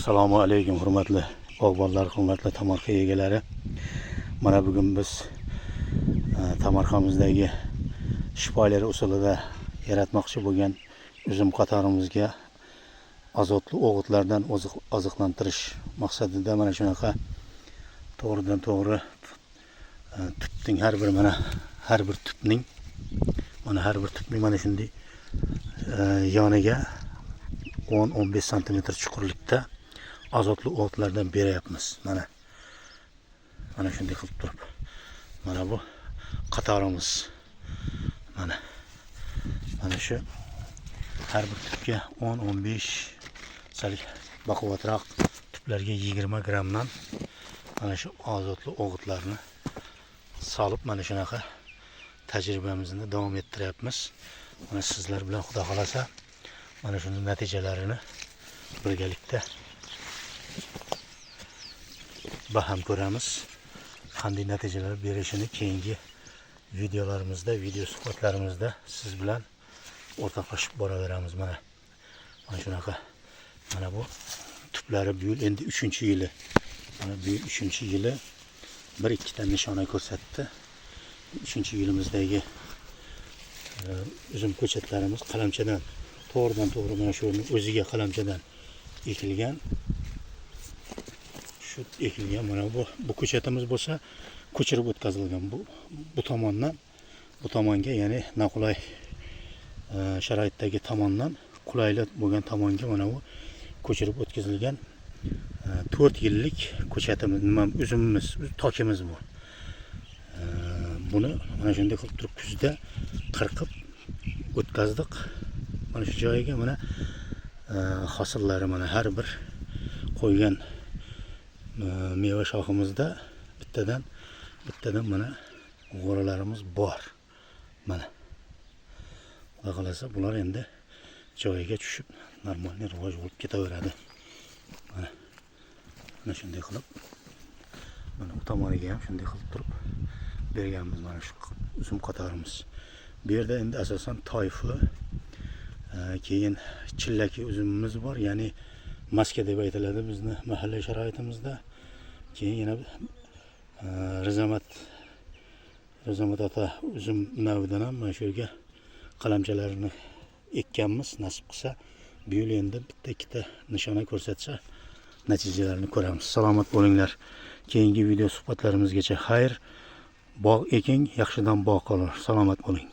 Assalomu alaykum hurmatli bog'bonlar, hurmatli tomorqa egalari. Mana bugun biz tomorqamizdagi shpoyler usulida yaratmoqchi bo'lgan uzum qatorimizga azotli o'g'itlardan oziqlantirish maqsadida mana shunaqa to'g'ridan to'g'ri tupning har bir tupning mana shunday yoniga 10-15 cm chuqurlikda azotli o'g'itlardan beryapmiz. Mana shunday qilib turib. Mana bu qatorimiz. Mana shu har bir tupga 10-15 sal baquvvatroq tuplarga 20 grammdan mana shu azotli o'g'itlarni solib mana shunaqa tajribamizni davom ettiryapmiz. Mana sizlar bilan xudo xolasa mana shuni natijalarini birgalikda baham ko'ramiz. Qanday natijalar berishini keyingi videolarimizda, video suhbatlarimizda siz bilan o'rtoqlashib boraveramiz. Mana shunaqa. Mana bu tuplari bu yil endi 3-yili. Mana bu yil 3-yili 1-2 ta nishona ko'rsatdi. 3-yilimizdagi uzum ko'chatlarimiz qalamchadan to'g'ridan to'g'ri mana shu o'ziga qalamchadan ekilgan. Shu ekilgan mana bu ko'chatimiz bo'lsa ko'chirib o'tkazilgan. Bu tomondan bu tomonga, ya'ni noqulay sharoitdagi tomondan qulayli bo'lgan tomonga mana bu ko'chirib o'tkazilgan 4 yillik ko'chatimiz, uzumimiz, tokimiz bu. Buni mana shunday qilib turib kuzda qirqib o'tkazdik. Mana shu joyiga mana hosillari mana har bir qo'ygan meva shoximizda bittadan mana g'o'ralarimiz bor. Mana xudo xolasa bular endi joyiga tushib normal rivoj bo'lib ketaveradi. Mana shunday qilib mana bu tomoniga ham shunday qilib turib berganmiz mana shu uzum qatorimiz. Bu yerda endi asosan toyfi, keyin chillaki uzumimiz bor, ya'ni maska deb aytiladi bizni mahalliy sharoitimizda. Keyin yana rizomat ota uzum navidan ham mana shu yerga qalamchalarini ekkanmiz. Nasib qilsa bu yil endi bitta-ikkita ta nishona ko'rsatsa natijalarini ko'ramiz. Salomat bo'linglar. Keyingi video suhbatlarimizgacha xayr. Bog' eking, yaxshidan bog' qolar. Salomat bo'ling.